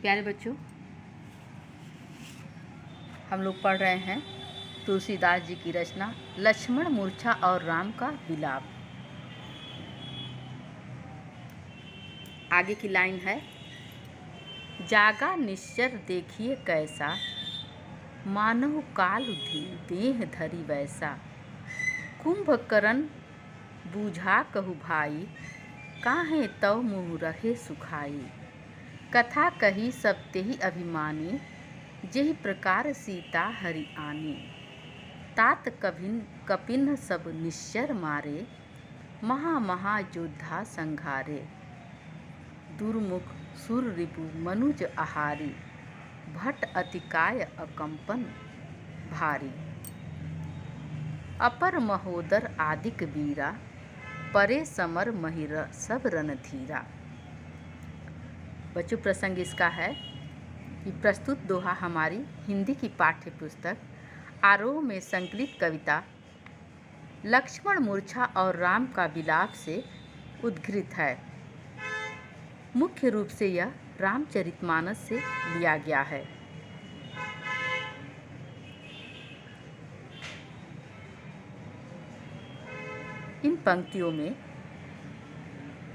प्यारे बच्चों, हम लोग पढ़ रहे हैं तुलसीदास जी की रचना लक्ष्मण मूर्छा और राम का विलाप। आगे की लाइन है, जागा निश्चर देखिए कैसा, मानव काल देह धरी वैसा। कुंभकर्ण बूझा कहु भाई, काहे तव मुँह रहे सुखाई। कथा कही सब तेहि अभिमानी, जेहि प्रकार सीता हरि आनी। तात कपिन सब निश्चर मारे, महा योद्धा संघारे। दुर्मुख सुर रिपु मनुज आहारी, भट अतिकाय अकंपन भारी। अपर महोदर आदिक वीरा, परे समर महिर सब रणधीरा। बच्चों, प्रसंग इसका है कि प्रस्तुत दोहा हमारी हिंदी की पाठ्य पुस्तक आरोह में संकलित कविता लक्ष्मण मूर्छा और राम का विलाप से उद्धृत है। मुख्य रूप से यह रामचरितमानस से लिया गया है। इन पंक्तियों में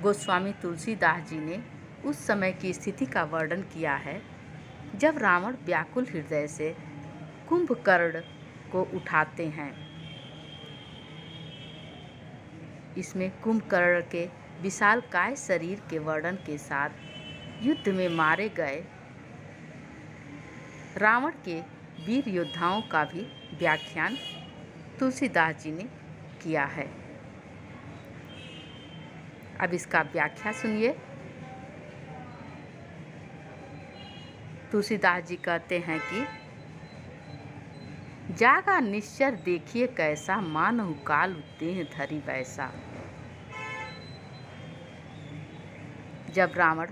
गोस्वामी तुलसीदास जी ने उस समय की स्थिति का वर्णन किया है जब रावण व्याकुल हृदय से कुंभकर्ण को उठाते हैं। इसमें कुंभकर्ण के विशालकाय शरीर के वर्णन के साथ युद्ध में मारे गए रावण के वीर योद्धाओं का भी व्याख्यान तुलसीदास जी ने किया है। अब इसका व्याख्या सुनिए। तुलसीदास जी कहते हैं कि जागा निश्चर देखिए कैसा, मानहु काल देह धरी वैसा। जब रावण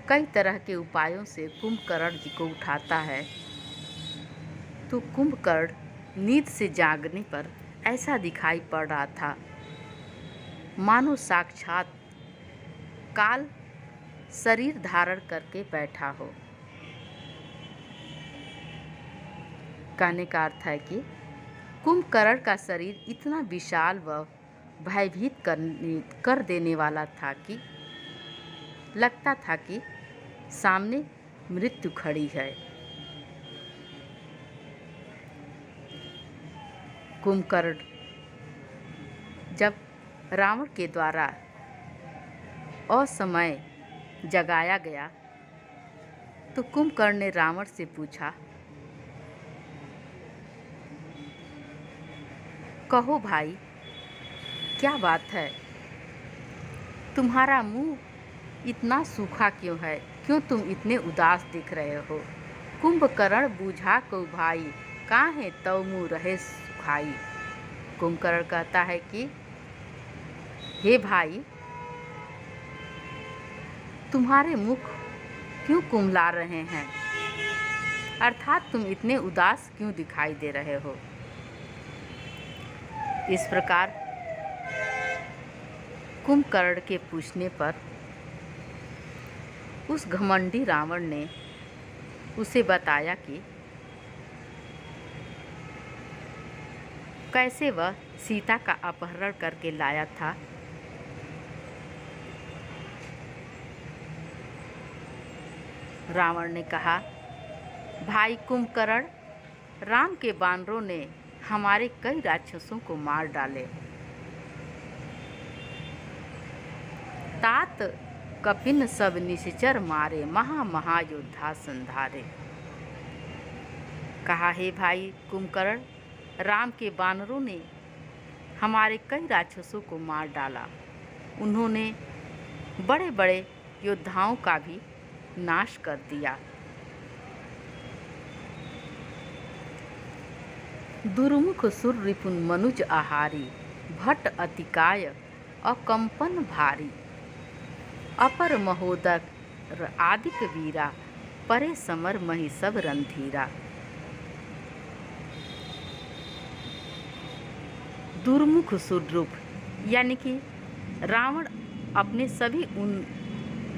कई तरह के उपायों से कुंभकर्ण जी को उठाता है तो कुंभकर्ण नींद से जागने पर ऐसा दिखाई पड़ रहा था मानो साक्षात काल शरीर धारण करके बैठा हो। कहने का अर्थ है कि कुंभकर्ण का शरीर इतना विशाल व भयभीत कर देने वाला था कि लगता था कि सामने मृत्यु खड़ी है। कुंभकर्ण जब रावण के द्वारा असमय जगाया गया तो कुंभकर्ण ने रावण से पूछा, कहो भाई, क्या बात है? तुम्हारा मुंह इतना सूखा क्यों है? क्यों तुम इतने उदास दिख रहे हो? कुंभकर्ण बूझा कहु भाई, काहे तव मुँह रहे सुखाई। कुंभकर्ण कहता है कि हे भाई, तुम्हारे मुख क्यों कुम्हला रहे हैं? अर्थात तुम इतने उदास क्यों दिखाई दे रहे हो? इस प्रकार कुंभकर्ण के पूछने पर उस घमंडी रावण ने उसे बताया कि कैसे वह सीता का अपहरण करके लाया था। रावण ने कहा, भाई कुंभकर्ण, राम के बानरों ने हमारे कई राक्षसों को मार डाले। तात कपिन सब निश्चर मारे, महा योद्धा संधारे। कहा, हे भाई कुंभकर्ण, राम के बानरों ने हमारे कई राक्षसों को मार डाला। उन्होंने बड़े बड़े योद्धाओं का भी नाश कर दिया। दुर्मुख सुर रिपुन मनुज आहारी, भट अतिकाय अकंपन भारी। अपर महोदर आदिक वीरा, परे समर मही सब रणधीरा। दुर्मुख सुर रूप यानी कि रावण अपने सभी उन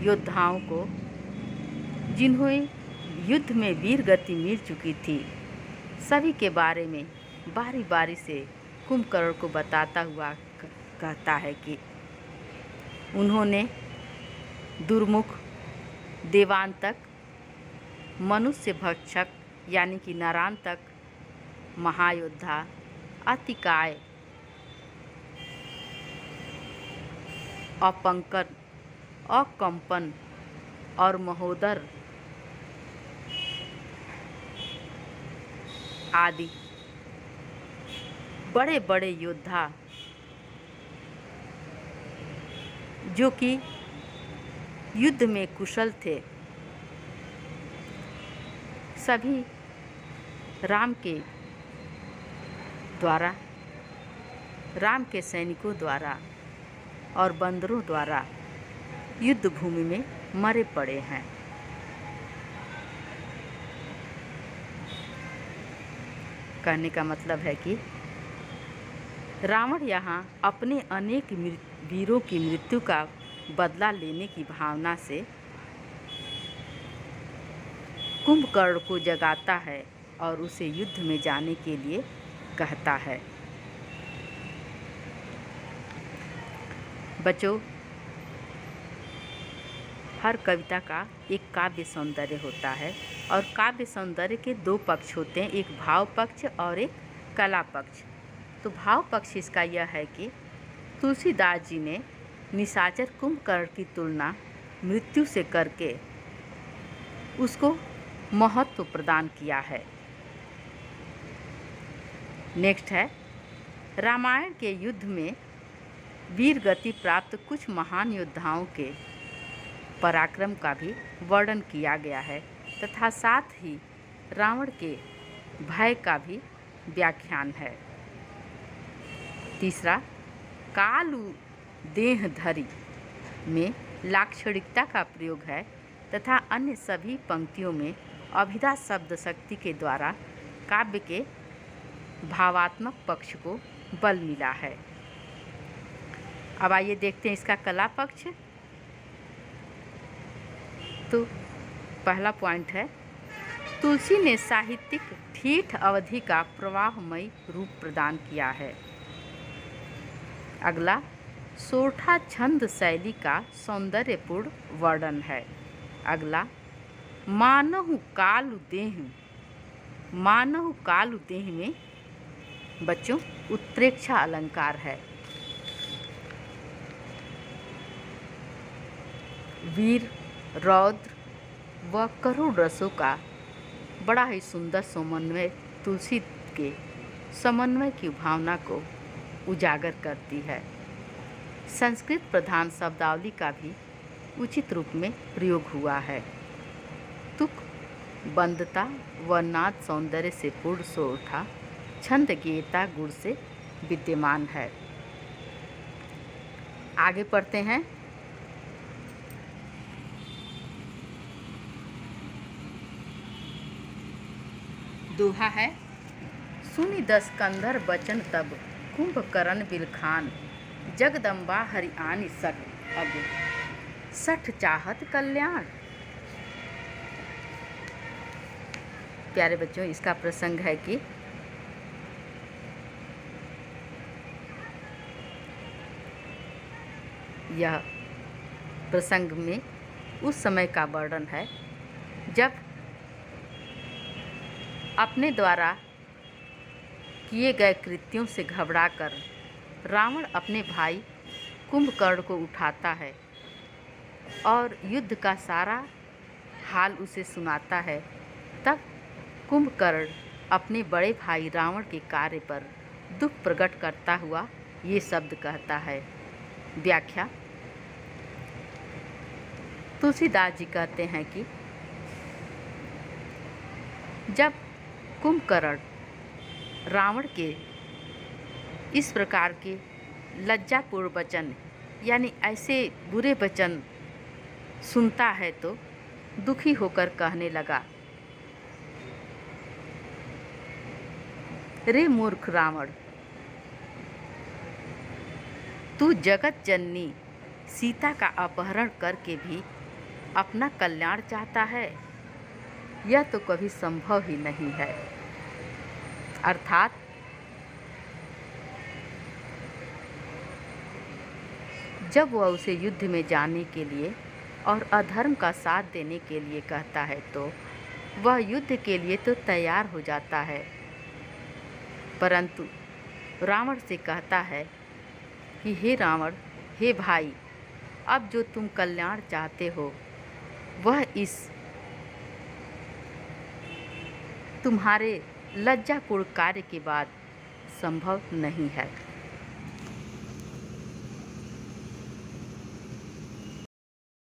योद्धाओं को, जिन्हें युद्ध में वीर गति मिल चुकी थी, सभी के बारे में बारी बारी से कुंभकर्ण को बताता हुआ कहता है कि उन्होंने दुर्मुख, देवांतक, मनुष्य भक्षक यानी कि नरांतक, महायोद्धा, अतिकाय, अपंकन, अकंपन और महोदर आदि बड़े बड़े योद्धा जो कि युद्ध में कुशल थे, सभी राम के सैनिकों द्वारा और बंदरों द्वारा युद्ध भूमि में मरे पड़े हैं। कहने का मतलब है कि रावण यहाँ अपने अनेक वीरों की मृत्यु का बदला लेने की भावना से कुंभकर्ण को जगाता है और उसे युद्ध में जाने के लिए कहता है। बच्चों, हर कविता का एक काव्य सौंदर्य होता है और काव्य सौंदर्य के दो पक्ष होते हैं, एक भाव पक्ष और एक कला पक्ष। तो भाव पक्ष इसका यह है कि तुलसीदास जी ने निशाचर कुंभकर्ण की तुलना मृत्यु से करके उसको महत्व प्रदान किया है। नेक्स्ट है, रामायण के युद्ध में वीर गति प्राप्त कुछ महान योद्धाओं के पराक्रम का भी वर्णन किया गया है तथा साथ ही रावण के भय का भी व्याख्यान है। तीसरा, कालु देह धरी में लाक्षणिकता का प्रयोग है तथा अन्य सभी पंक्तियों में अभिधा शब्द शक्ति के द्वारा काव्य के भावात्मक पक्ष को बल मिला है। अब आइए देखते हैं इसका कला पक्ष। तो पहला पॉइंट है, तुलसी ने साहित्यिक ठेठ अवधि का प्रवाहमयी रूप प्रदान किया है। अगला, सोरठा छंद शैली का सौंदर्यपूर्ण वर्णन है। अगला, मानहु कालु देह में बच्चों उत्प्रेक्षा अलंकार है। वीर, रौद्र व करुण रसों का बड़ा ही सुंदर समन्वय तुलसी के समन्वय की भावना को उजागर करती है। संस्कृत प्रधान शब्दावली का भी उचित रूप में प्रयोग हुआ है। तुक, बंदता व नाद सौंदर्य से पूर्ण सोरठा छंद गेयता गुण से विद्यमान है। आगे पढ़ते हैं। दोहा है, सुनि दस कंधर बचन तब कुंभकर्ण बिलखान जगदम्बा हरिआनि सठ अब सठ चाहत कल्याण। प्यारे बच्चों, इसका प्रसंग है कि यह प्रसंग में उस समय का वर्णन है जब अपने द्वारा किए गए कृत्यों से घबराकर रावण अपने भाई कुंभकर्ण को उठाता है और युद्ध का सारा हाल उसे सुनाता है। तब कुंभकर्ण अपने बड़े भाई रावण के कार्य पर दुख प्रकट करता हुआ ये शब्द कहता है। व्याख्या, तुलसीदास जी कहते हैं कि जब कुंभकर्ण रावण के इस प्रकार के लज्जापूर्ण वचन यानी ऐसे बुरे वचन सुनता है तो दुखी होकर कहने लगा, रे मूर्ख रावण, तू जगत जननी सीता का अपहरण करके भी अपना कल्याण चाहता है, यह तो कभी संभव ही नहीं है। अर्थात जब वह उसे युद्ध में जाने के लिए और अधर्म का साथ देने के लिए कहता है तो वह युद्ध के लिए तो तैयार हो जाता है, परंतु रावण से कहता है कि हे रावण, हे भाई, अब जो तुम कल्याण चाहते हो वह इस तुम्हारे लज्जापूर्ण कार्य के बाद संभव नहीं है।